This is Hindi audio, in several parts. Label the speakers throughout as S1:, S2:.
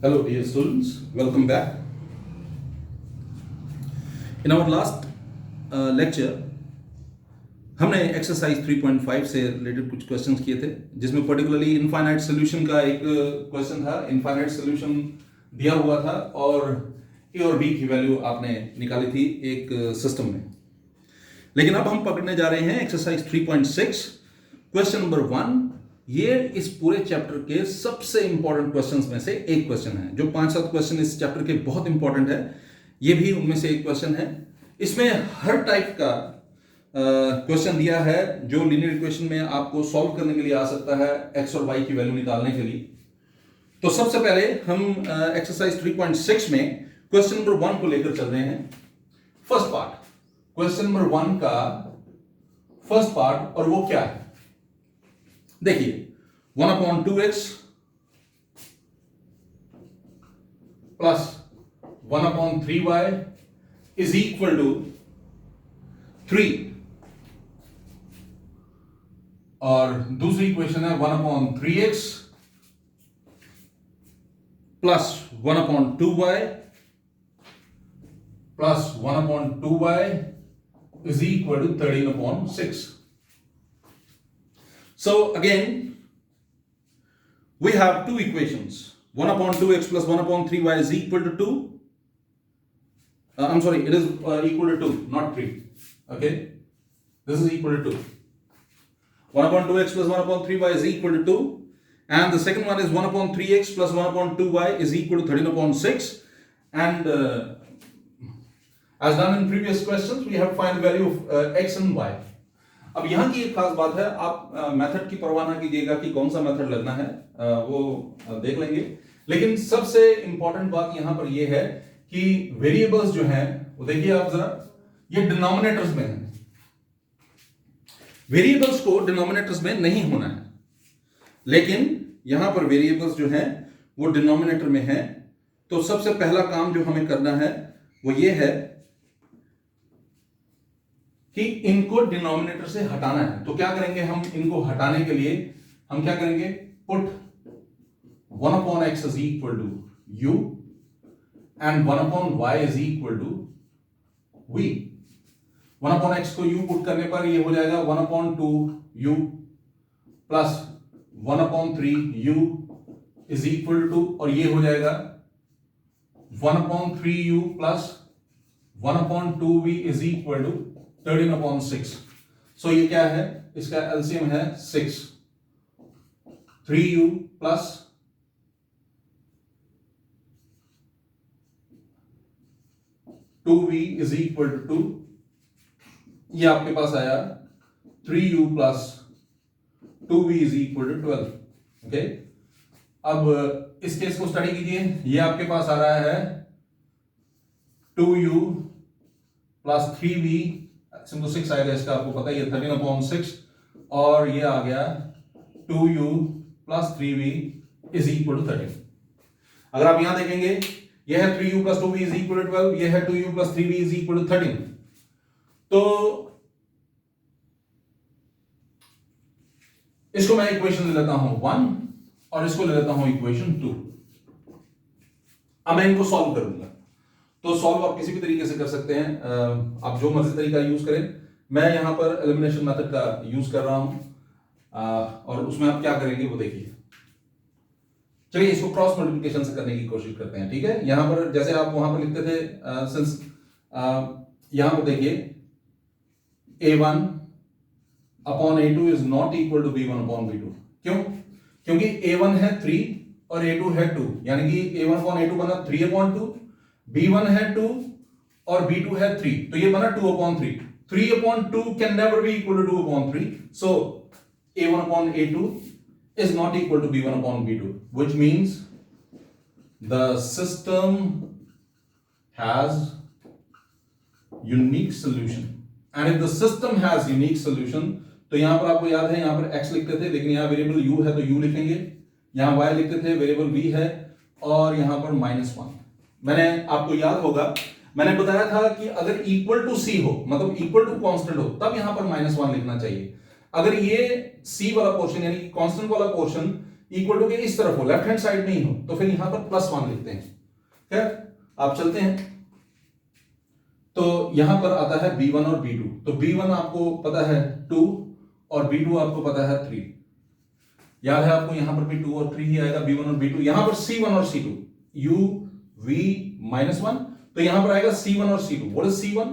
S1: Hello dear students, welcome back. In our last lecture हमने एक्सरसाइज 3.5 से रिलेटेड कुछ क्वेश्चंस किए थे, जिसमें पर्टिकुलरली इनफाइनाइट सॉल्यूशन का एक क्वेश्चन था। इनफाइनाइट सॉल्यूशन दिया हुआ था और ए और बी की वैल्यू आपने निकाली थी एक सिस्टम में। लेकिन अब हम पकड़ने जा रहे हैं एक्सरसाइज 3.6 क्वेश्चन नंबर 1। ये इस पूरे चैप्टर के सबसे इंपॉर्टेंट क्वेश्चंस में से एक क्वेश्चन है। जो 5-7 क्वेश्चन इस चैप्टर के बहुत इंपॉर्टेंट है, ये भी उनमें से एक क्वेश्चन है। इसमें हर टाइप का क्वेश्चन दिया है जो लीनियर इक्वेशन में आपको सॉल्व करने के लिए आ सकता है, एक्स और वाई की वैल्यू निकालने के लिए। तो सबसे पहले हम एक्सरसाइज 3.6 में क्वेश्चन नंबर 1 को लेकर चल रहे हैं। फर्स्ट पार्ट, क्वेश्चन नंबर 1 का फर्स्ट पार्ट, और वो क्या है देखिए। 1/2x plus 1/3y is equal to 3, और दूसरी इक्वेशन है 1/3x plus 1/2y plus 1/2y is equal to 13/6. So again we have two equations. 1/2x plus 1/3y is equal to 2. I'm sorry, it is equal to 2, not 3. Okay, this is equal to 2. 1/2x plus 1/3y is equal to 2, and the second one is 1/3x plus 1/2y is equal to 13/6. And as done in previous questions, we have to find the value of x and y. अब यहां की एक खास बात है, आप मेथड की परवाह ना कीजिएगा कि कौन सा मेथड लगना है, वो देख लेंगे। लेकिन सबसे इंपॉर्टेंट बात यहां पर यह है कि वेरिएबल्स जो हैं वो देखिए आप जरा, ये डिनोमिनेटर्स में है। वेरिएबल्स को डिनोमिनेटर्स में नहीं होना है, लेकिन यहां पर वेरिएबल्स जो हैं वो डिनोमिनेटर में है। तो सबसे पहला काम जो हमें करना है वो ये है कि इनको डिनोमिनेटर से हटाना है। तो क्या करेंगे हम, इनको हटाने के लिए हम क्या करेंगे, put 1/x is equal to u and 1/y is equal to v. 1/x को u पुट करने पर ये हो जाएगा 1/2u plus 1/3u is equal to, और ये हो जाएगा 1/3u plus 1/2v is equal to 13/6. सो ये क्या है, इसका एलसीएम है 6. 3u plus 2v is equal to 2. ये आपके पास आया 3u plus 2v is equal to 12. Okay, अब इस केस को स्टडी कीजिए। ये आपके पास आ रहा है 2u प्लस 3v, सिंपल 6 आएगा, इसका आपको पता ही है 13/6, और ये आ गया 2u plus 3v is equal to 13। अगर आप यहां देखेंगे, यह है 3u plus 2v is equal to 12, यह है 2u plus 3v is equal to 13। तो इसको मैं इक्वेशन ले लेता हूं 1 और इसको ले लेता हूं इक्वेशन 2। अब मैं इनको सॉल्व करूंगा। तो सॉल्व आप किसी भी तरीके से कर सकते हैं, आप जो मर्जी तरीका यूज करें। मैं यहां पर एलिमिनेशन मेथड का यूज कर रहा हूं, और उसमें आप क्या करेंगे वो देखिए। चलिए इसको क्रॉस मल्टीप्लिकेशन से करने की कोशिश करते हैं, ठीक है। यहां पर जैसे आप वहां पर लिखते थे, सिंस यहां पर देखिए a1 upon a2 is not equal to b1 upon b2। क्यों? क्योंकि a1 है 3 और a2 है 2, यानी कि a1 अपॉन a2 बना 3/2, b1 है 2 और b2 है 3, तो ये बना 2/3। 3/2 can never be equal to 2/3, so a1 upon a2 is not equal to b1 upon b2, which means the system has unique solution. And if the system has unique solution, तो यहां पर आपको याद है, यहां पर x लिखते थे, लेकिन यहां वेरिएबल u है तो u लिखेंगे, यहां y लिखते थे, वेरिएबल v है, और यहां पर -1। मैंने आपको याद होगा, मैंने बताया था कि अगर इक्वल टू सी हो, मतलब इक्वल टू कांस्टेंट हो, तब यहां पर -1 लिखना चाहिए। अगर ये सी वाला पोर्शन यानी कांस्टेंट वाला पोर्शन इक्वल टू के इस तरफ हो, लेफ्ट हैंड साइड नहीं हो, तो फिर यहां पर +1 लिखते हैं। खैर आप चलते हैं, तो यहां पर आता है B1 और B2। तो B1 आपको पता है 2 और B2 आपको पता है 3। याद है आपको, यहां पर भी 2 और 3 ही आएगा, B1 और B2। यहां पर C1 और C2, U V -1, तो यहां पर आएगा C1 और C2। What is C1?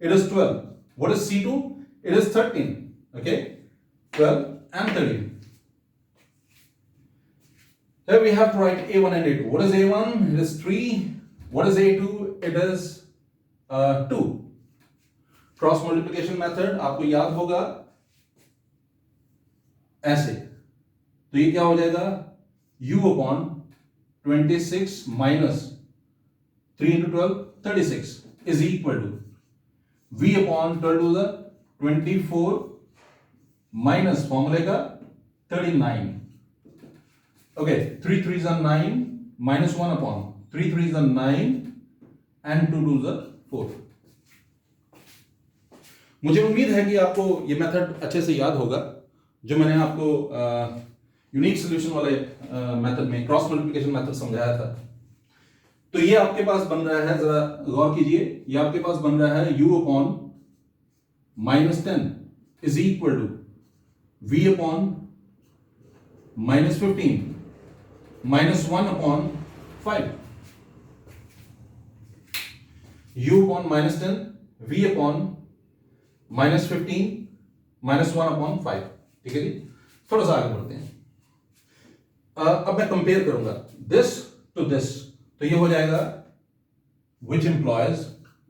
S1: It is 12। What is C2? It is 13। Okay, 12 and 13. Here we have to write A1 and A2. What is A1? It is 3. What is A2? It is 2. Cross multiplication method आपको याद होगा ऐसे, तो ये क्या हो जाएगा? U upon 26 minus 3 into 12, 36 is equal to V upon 12 to the 24 minus फॉर्मूले का 39. Okay, 3 3s are 9 minus 1 upon 3 3s are 9 and 2 2s are 4. मुझे उम्मीद है कि आपको ये मेथड अच्छे से याद होगा, जो मैंने आपको यूनिक सॉल्यूशन वाले मेथड में क्रॉस मल्टीप्लिकेशन मेथड समझाया था। तो ये आपके पास बन रहा है, जरा गौर कीजिए, ये आपके पास बन रहा है U upon -10 is equal to V upon -15 -1 upon 5। U upon -10 V upon -15 -1 upon 5। ठीक है जी, थोड़ा सा आगे बढ़ते हैं। अब मैं कंपेयर करूंगा दिस टू दिस, तो ये हो जाएगा विच इंप्लॉयज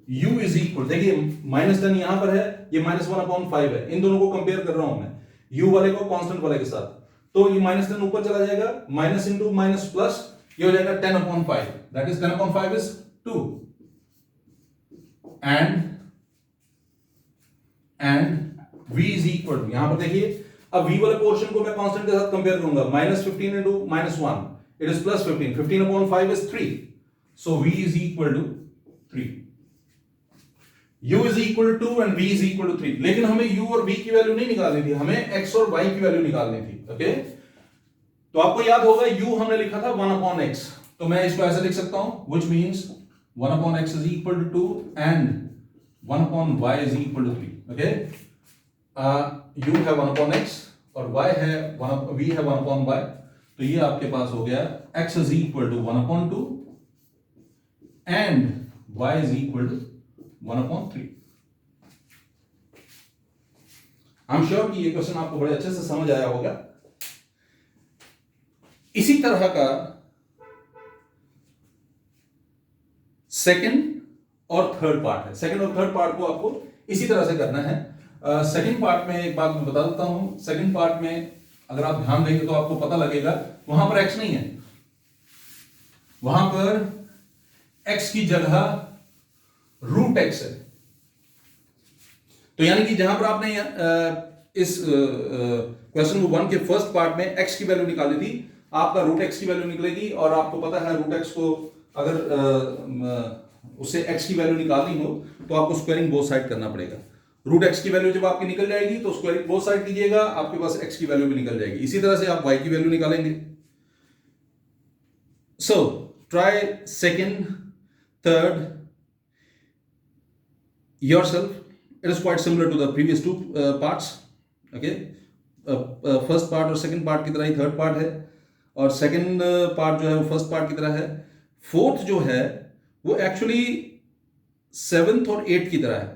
S1: U इज इक्वल, देखिए -10 यहां पर है, ये -1 अपॉन 5 है, इन दोनों को कंपेयर कर रहा हूं मैं, U वाले को कांस्टेंट वाले के साथ। तो ये -10 ऊपर चला जाएगा, माइनस इंटू माइनस प्लस, ये हो जाएगा 10 upon 5, that is 10 upon 5 is 2। And V is equal to, यहां पर देखिए, अब V वाले पोर्शन को मैं कांस्टेंट के साथ कंपेयर करूंगा, -15 into -1 it is +15, 15 upon 5 is 3, so V is equal to 3। U is equal to 2 and V is equal to 3। लेकिन हमें U और V की वैल्यू नहीं निकालनी थी, हमें X और Y की वैल्यू निकालनी थी। ओके, तो आपको याद होगा U हमने लिखा था 1 अपॉन X, तो मैं इसको ऐसे लिख सकता हूं, which means 1 upon X is equal to 2 and 1 upon Y is equal to 3। Okay, U है 1 upon X और Y है V है 1 upon Y, तो ये आपके पास हो गया X is equal to 1 upon 2 and Y is equal to 1 upon 3। I am sure कि ये क्वेश्चन आपको बड़े अच्छे से समझ आया होगा। इसी तरह का सेकंड और थर्ड पार्ट है। सेकंड और थर्ड पार्ट को आपको इसी तरह से करना है। सेकंड पार्ट में एक बात मैं बता देता हूं, सेकंड पार्ट में अगर आप ध्यान देंगे तो आपको पता लगेगा वहां पर x नहीं है, वहां पर x की जगह √x है। तो यानी कि जहां पर आपने इस क्वेश्चन नंबर 1 के फर्स्ट पार्ट में x की वैल्यू निकाली थी, आपका √x की वैल्यू निकलेगी, और आपको पता है √x को अगर उससे x की वैल्यू निकालनी हो तो आपको स्क्वायरिंग बोथ साइड करना पड़ेगा। √x की वैल्यू जब आपकी निकल जाएगी तो स्क्वायरिंग बोथ साइड कीजिएगा, आपके पास x की वैल्यू भी निकल जाएगी। इसी तरह से आप y की वैल्यू निकालेंगे। So try second, third yourself. It is quite similar to the previous two parts. Okay, first part और सेकंड पार्ट की तरह ही थर्ड पार्ट है, और सेकंड पार्ट जो है वो फर्स्ट पार्ट की तरह है। फोर्थ जो है वो एक्चुअली सेवंथ और एट्थ की तरह है,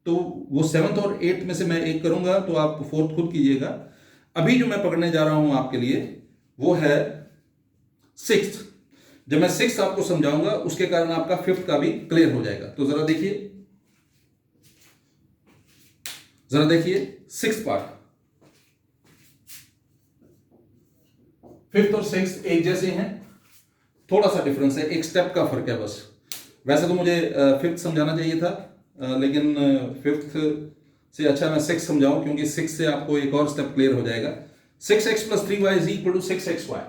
S1: तो वो सेवंथ और एट्थ में से मैं एक करूंगा, तो आप फोर्थ खुद कीजिएगा। अभी जो मैं पकड़ने जा रहा हूं आपके लिए वो है सिक्स्थ। जब मैं सिक्स्थ आपको समझाऊंगा उसके कारण आपका फिफ्थ का भी क्लियर हो जाएगा। तो जरा देखिए सिक्स्थ पार्ट, फिफ्थ और सिक्स्थ एक जैसे हैं, थोड़ा सा डिफरेंस है, एक स्टेप का फर्क है बस। वैसे तो मुझे फिफ्थ समझाना चाहिए था, लेकिन फिफ्थ से अच्छा मैं सिक्स समझाऊं, क्योंकि सिक्स से आपको एक और स्टेप क्लियर हो जाएगा। 6x + 3y is equal to 6xy।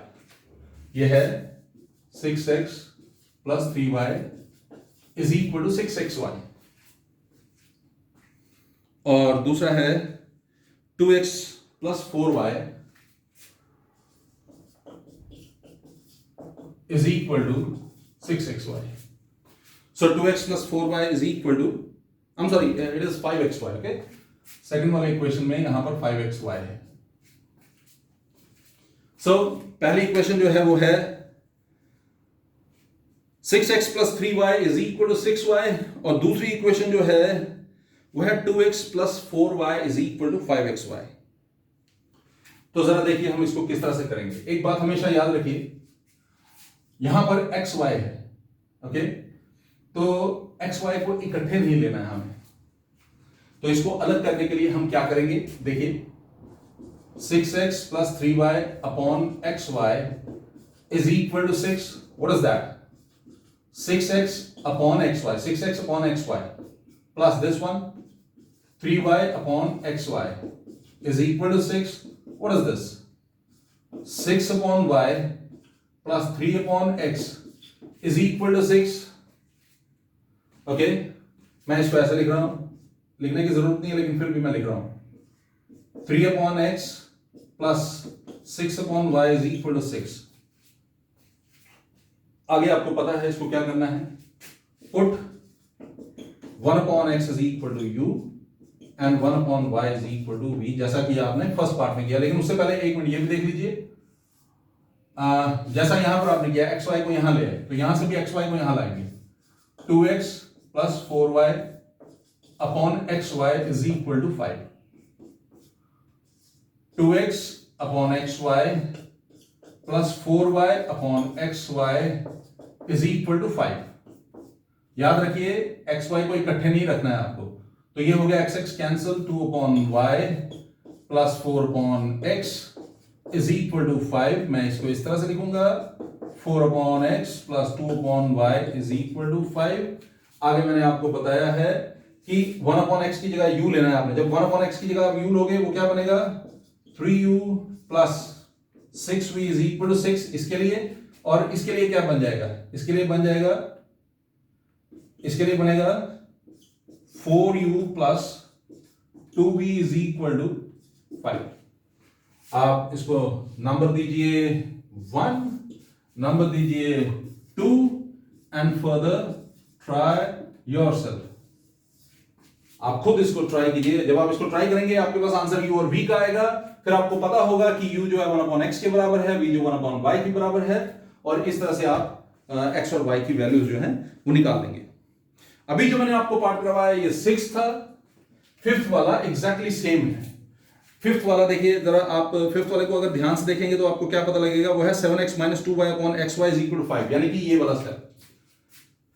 S1: यह है 6x + 3y is equal to 6xy। और दूसरा है 2x + 4y is equal to 6xy. So 2x plus 4y is equal to, I'm sorry, it is 5xy. Okay, second वाले इक्वेशन में यहां पर 5xy है. So पहली इक्वेशन जो है वो है 6x plus 3y is equal to 6y, और दूसरी इक्वेशन जो है वो है 2x plus 4y is equal to 5xy. तो जरा देखिए हम इसको किस तरह से करेंगे. एक बात हमेशा याद रखिए, यहां पर xy है. ओके, तो xy को इकट्ठे नहीं लेना है हमें. तो इसको अलग करने के लिए हम क्या करेंगे, देखिए 6x plus 3y upon xy is equal to 6. What is that? 6x upon xy, 6x upon xy plus this one 3y upon xy is equal to 6. What is this? 6 upon y plus 3 upon x is equal to 6. Okay, मैं इसको ऐसे लिख रहा हूं, लिखने की जरूरत नहीं है लेकिन फिर भी मैं लिख रहा हूं. 3 upon x plus 6 upon y is equal to 6. आगे आपको पता है इसको क्या करना है. Put 1 upon x is equal to u and 1 upon y is equal to v, जैसा कि आपने फर्स्ट पार्ट में किया. लेकिन उससे पहले एक मिनट ये भी देख लीजिए, जैसा यहां पर आपने किया xy को यहां ले आए, तो यहां से भी xy को यहां लाएंगे. 2x plus 4y upon xy is equal to 5. 2x upon xy plus 4y upon xy is equal to 5. याद रखिए xy को इकट्ठे नहीं रखना है आपको. तो ये हो गया x cancel, 2 upon y plus 4 upon x is equal to 5. मैं इसको इस तरह से लिखूंगा, 4 upon x plus 2 upon y is equal to 5. आगे मैंने आपको बताया है कि 1 upon x की जगह u लेना है आपने. जब 1 upon x की जगह आप u लोगे वो क्या बनेगा, 3u plus 6v is equal to 6 इसके लिए. और इसके लिए क्या बन जाएगा, इसके लिए बन जाएगा, इसके लिए बनेगा 4u plus 2v is equal to 5. आप इसको नंबर दीजिए 1, नंबर दीजिए 2 एंड फर्दर ट्राई योरसेल्फ. आप खुद इसको ट्राई कीजिए. जब आप इसको ट्राई करेंगे आपके पास आंसर u और v का आएगा. फिर आपको पता होगा कि u जो है 1 upon x के बराबर है, v जो 1 upon y के बराबर है, और इस तरह से आप x और y की वैल्यूज जो है वो निकाल देंगे. अभी जो मैंने आपको पार्ट करवाया ये 6 था. 5th वाला एग्जैक्टली सेम है. 5th वाला देखिए जरा आप, 5th वाले को अगर ध्यान से देखेंगे तो आपको क्या पता लगेगा, वो है 7x minus 2y upon xy is equal to 5, यानी कि ये वाला स्टेप.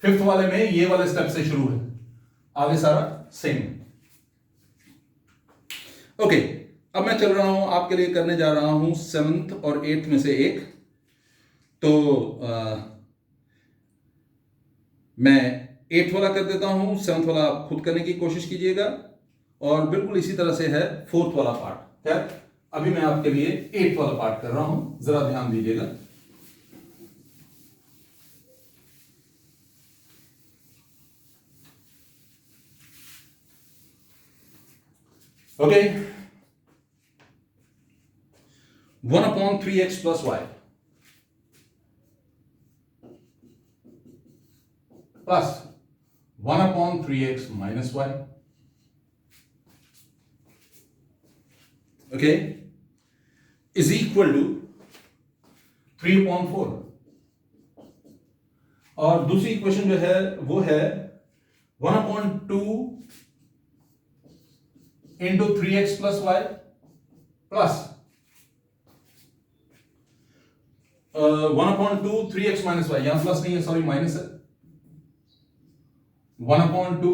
S1: 5th वाले में ये वाले स्टेप से शुरू है, आगे सारा सेम. ओके, अब मैं चल रहा हूं आपके लिए करने जा रहा हूं 7th और 8th में से एक. तो मैं 8th वाला कर देता हूं, 7th वाला आप खुद करने की कोशिश कीजिएगा, और बिल्कुल इसी तरह से है 4th वाला पार्ट. खैर अभी मैं आपके लिए 8th वाला पार्ट कर रहा हूं, जरा ध्यान दीजिएगा. Okay, 1 upon 3x plus y plus 1 upon 3x minus y, okay, is equal to 3 upon 4. और दूसरी इक्वेशन जो है वो है 1 upon 2 into 3x plus y plus 1 upon 2 3x minus y. यहां प्लस नहीं है, सॉरी माइनस है. 1 upon 2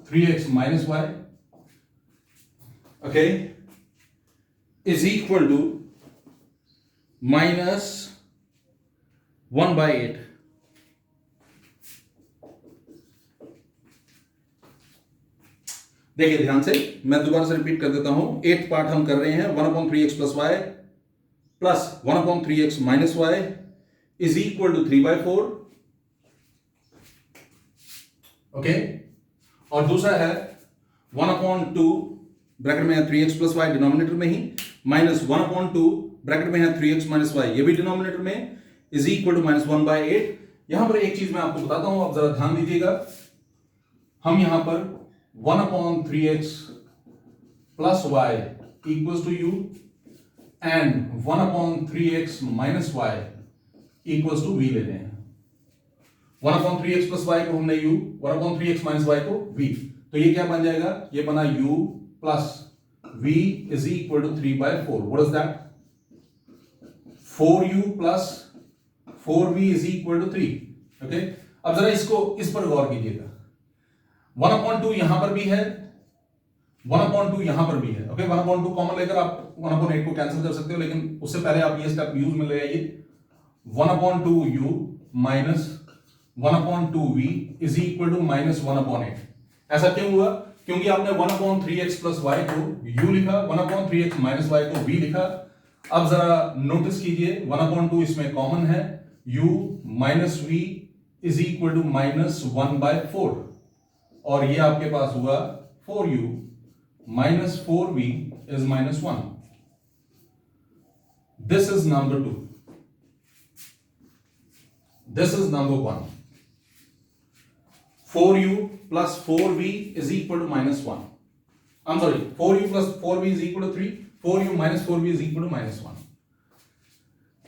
S1: 3x minus y, okay, is equal to minus 1 by 8. देखिए ध्यान से, मैं दोबारा से रिपीट कर देता हूं. 8th पार्ट हम कर रहे हैं 1 upon 3x plus y plus 1 upon 3x minus y is equal to 3 by 4. Okay, और दूसरा है 1 upon 2 ब्रैकेट में है 3x plus y डिनोमिनेटर में ही, माइनस 1 upon 2 ब्रैकेट में है 3x minus y, ये भी डिनोमिनेटर में, इज इक्वल टू -1/8। यहां पर एक चीज मैं आपको बताता हूं, आप जरा ध्यान दीजिएगा। हम यहां पर 1/3x plus y equals to u and 1/3x minus y equals to v लेते हैं। 1/3x प्लस y को हमने u, 1/3x माइनस y को v, तो ये क्या बन जाएगा, ये बना u plus v is equal to 3/4। What is that? 4u plus 4v is equal to 3। Okay, अब जरा इसको इस पर गौर कीजिएगा। 1/2 यहां पर भी है, 1/2 यहां पर भी है। ओके, 1/2 कॉमन लेकर आप 1/8 को कैंसिल कर सकते हो, लेकिन उससे पहले आप ये स्टेप यूज में ले आइए। 1/2u minus 1/2v is equal to -1/8। ऐसा क्यों हुआ? क्योंकि आपने 1/3x प्लस y को u लिखा, 1/3x माइनस y को v लिखा। अब जरा नोटिस कीजिए, 1/2 इसमें कॉमन है, u minus v is equal to -1/4, और ये आपके पास हुआ 4u minus 4v is -1। This is number 2, this is number 1। 4u plus 4v is equal to -1. I'm sorry, 4u plus 4v is equal to 3, 4u minus 4v is equal to -1.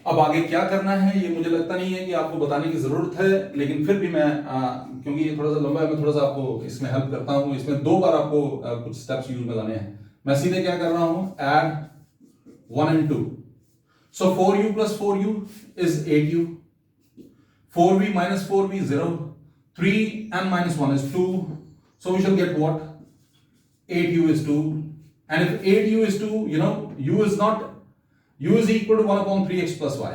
S1: अब आगे क्या करना है ये मुझे लगता नहीं है कि आपको बताने की जरूरत है, लेकिन फिर भी मैं क्योंकि ये थोड़ा सा लंबा है, मैं थोड़ा सा आपको इसमें हेल्प करता हूं। इसमें 2 बार आपको कुछ स्टेप्स यूज में लाने हैं। मैं सीधे क्या कर रहा हूं, add 1 and 2। So 4u plus 4u is 8u, 4v minus 4v 0, 3 and minus 1 is 2, so we shall get what? 8u is 2, and if 8u is 2, you know, u is equal to 1/3x plus y.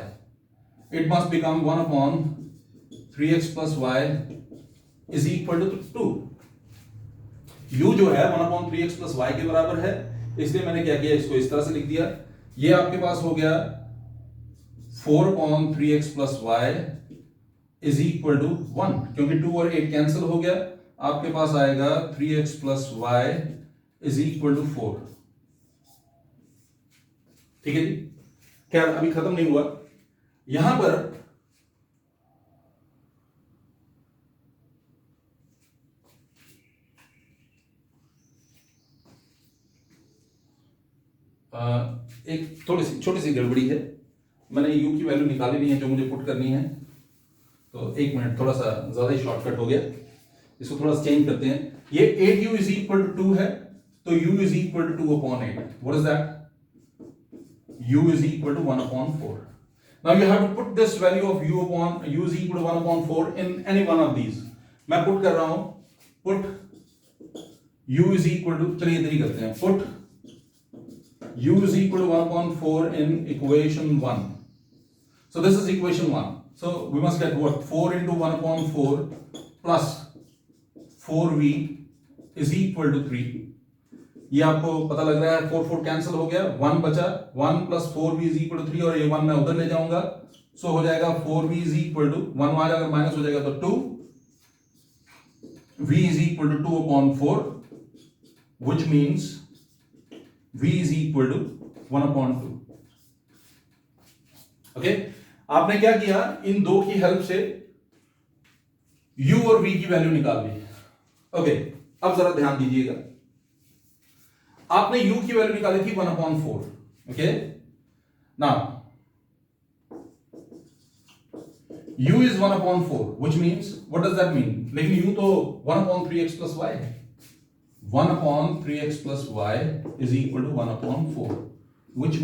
S1: It must become 1/3x plus y is equal to 2. u जो है 1/3x plus y के बराबर है, इसलिए मैंने क्या किया, इसको इस तरह से लिख दिया। ये आपके पास हो गया 4/3x plus y is equal to 1, क्योंकि 2 और 8 कैंसिल हो गया। आपके पास आएगा 3x plus y is equal to 4। ठीक है जी, क्या अभी खत्म नहीं हुआ? यहां पर एक थोड़ी सी छोटी सी गड़बड़ी है। मैंने u की वैल्यू निकाली नहीं है जो मुझे पुट करनी है, तो 1 मिनट, थोड़ा सा ज्यादा ही शॉर्टकट हो गया। इसको थोड़ा सा चेंज करते हैं। ये 8u इज इक्वल टू 2 है, तो u is equal to 2/8। What is that? u is equal to 1/4। Now you have to put this value of u is equal to 1/4 in any one of these. मैं पुट कर रहा हूं, put u is equal to, चलिए इधर ही करते हैं, put u is equal to 1/4 in equation 1। सो this is equation 1। So we must get what? 4 into 1/4 plus 4v is equal to 3. ये आपको पता लग रहा है, 4 कैंसिल हो गया, 1 बचा, 1 plus 4v is equal to 3, और ये 1 मैं उधर ले जाऊंगा, सो हो जाएगा 4v is equal to 1, वहां अगर माइनस हो जाएगा तो 2, v is equal to 2/4, which means v is equal to 1/2. Okay? आपने क्या किया, इन 2 की हेल्प से u और v की वैल्यू निकाल ली। ओके, अब जरा ध्यान दीजिएगा, आपने u की वैल्यू निकाली थी 1/4। Okay, now u is 1/4, which means what does that mean? लेकिन u तो 1/3x plus y है। 1/3x plus y is equal to 1/4, which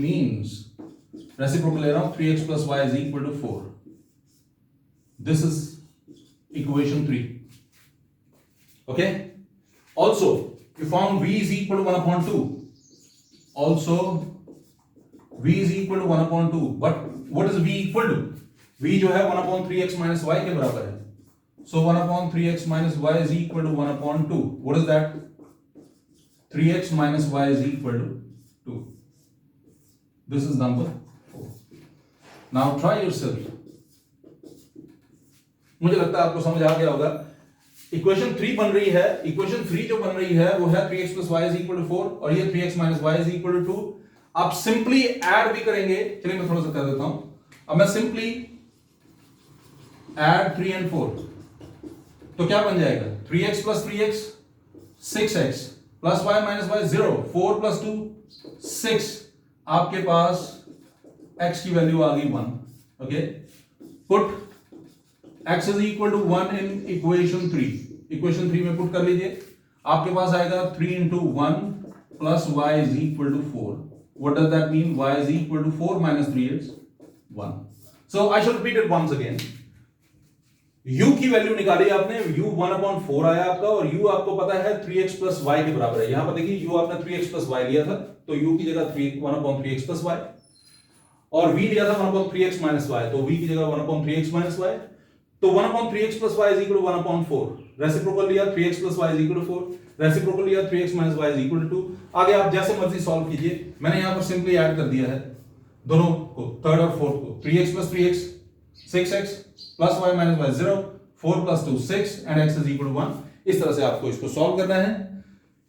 S1: means reciprocal ले रहा हूं, 3x plus y is equal to 4. This is equation 3. Okay? Also, you found v is equal to 1/2. Also, v is equal to 1/2. But what is v equal to? v जो है 1/3x minus y के बराबर है. So 1/3x minus y is equal to 1/2. What is that? 3x minus y is equal to 2. This is number 4. Now try yourself. मुझे लगता है आपको समझ आ गया होगा। इक्वेशन 3 बन रही है, इक्वेशन 3 जो बन रही है वो है 3x plus y is equal to 4, और ये 3x minus y is equal to 2। आप सिंपली ऐड भी करेंगे, चलिए मैं थोड़ा सा कर देता हूं, अब मैं सिंपली एड 3 and 4, तो क्या बन जाएगा 3x plus 3x 6x plus y minus y 0, 4 plus 2 6, आपके पास x की वैल्यू आ गई 1. Okay, put x is equal to 1 in equation 3. Equation 3 में पुट कर लीजिए, आपके पास आएगा 3 into 1 plus y is equal to 4. What does that mean? Y is equal to 4 minus 3 is 1. So I should repeat it once again. u की वैल्यू निकाली आपने, u 1/4 आया आपका, और u आपको पता है 3x plus y के बराबर है. यहां पर देखिए u आपने 3x plus y लिया था, तो u की जगह 1/3x plus y, और v लिया था 1/3x minus y, तो v की जगह 1/3x minus y, तो 1/3x plus y is equal to 1/4. Reciprocal लिया 3x plus y is equal to 4, reciprocal लिया 3x minus y is equal to 2. आगे आप जैसे मर्जी सॉल्व कीजिए. मैंने यहां पर सिंपली ऐड कर दिया है दोनों को, थर्ड और फोर्थ को. 3x plus 3x 6x plus y minus y 0, 4 plus 2 6 and x is equal to 1. इस तरह से आपको इसको सॉल्व करना है.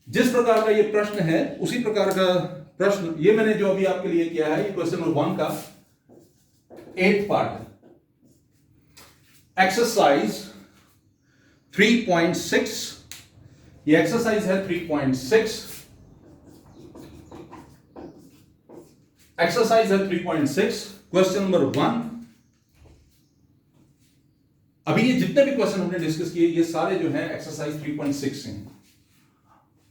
S1: जिस प्रकार का ये प्रश्न है उसी प्रकार का प्रश्न ये मैंने जो अभी आपके लिए किया है, ये क्वेश्चन नंबर 1 का 8th पार्ट है. एक्सरसाइज 3.6, ये एक्सरसाइज है 3.6. एक्सरसाइज है 3.6, क्वेश्चन नंबर 1. अभी ये जितने भी क्वेश्चन हमने डिस्कस किए ये सारे जो हैं एक्सरसाइज 3.6 हैं,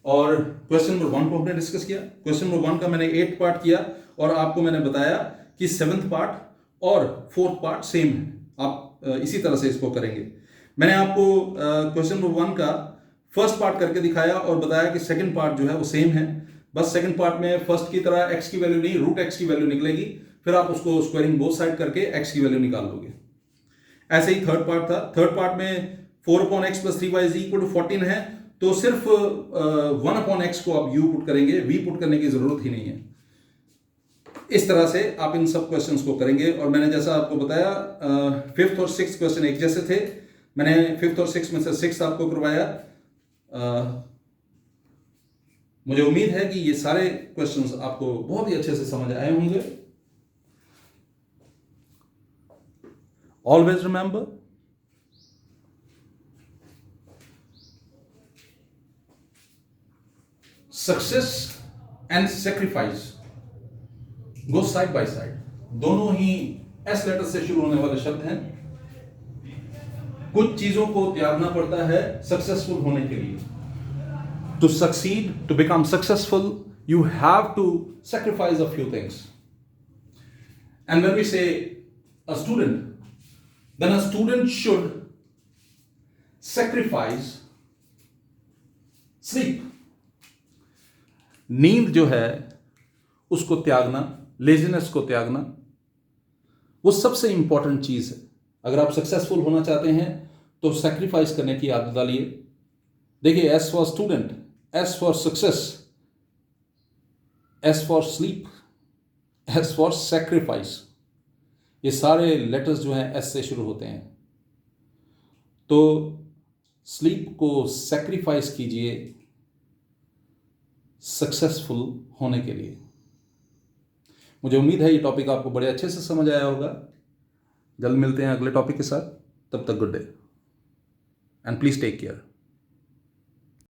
S1: और क्वेश्चन नंबर 1 को हमने डिस्कस किया. क्वेश्चन नंबर 1 का मैंने 8 पार्ट किया, और आपको मैंने बताया कि 7th पार्ट और 4th पार्ट सेम है. आप इसी तरह से इसको करेंगे. मैंने आपको क्वेश्चन नंबर 1 का फर्स्ट पार्ट करके दिखाया और बताया कि सेकंड पार्ट जो है वो सेम है. बस सेकंड पार्ट में फर्स्ट की तरह x की वैल्यू नहीं, रूट x की वैल्यू निकलेगी, फिर आप उसको स्क्वायरिंग बोथ साइड करके x की वैल्यू निकाल लोगे. ऐसे ही थर्ड पार्ट था. थर्ड पार्ट में 4/x plus 3y is equal to 14 है, तो सिर्फ 1/x को आप u पुट करेंगे, v पुट करने की जरूरत ही नहीं है. इस तरह से आप इन सब क्वेश्चंस को करेंगे. और मैंने जैसा आपको बताया 5th और 6th क्वेश्चन एक जैसे थे. मैंने 5th और 6th में से 6th आपको करवाया. मुझे उम्मीद है कि ये सारे क्वेश्चंस आपको बहुत ही अच्छे से समझ आए होंगे. Always remember, success and sacrifice go side by side. दोनों ही एस लेटर से शुरू होने वाले शब्द हैं. कुछ चीजों को त्यागना पड़ता है सक्सेसफुल होने के लिए. To succeed, to become successful, you have to sacrifice a few things. And when we say a student, then a student should sacrifice sleep. नींद जो है उसको त्यागना, लेजीनेस को त्यागना, वो सबसे इंपॉर्टेंट चीज है. अगर आप सक्सेसफुल होना चाहते हैं तो सैक्रिफाइस करने की आदत डालिए. देखिए, S for student, S for success, S for sleep, S for sacrifice, ये सारे लेटर्स जो हैं एस से शुरू होते हैं. तो स्लीप को सैक्रिफाइस कीजिए सक्सेसफुल होने के लिए. मुझे उम्मीद है ये टॉपिक आपको बड़े अच्छे से समझ आया होगा. जल्द मिलते हैं अगले टॉपिक के साथ. तब तक good day and please take care.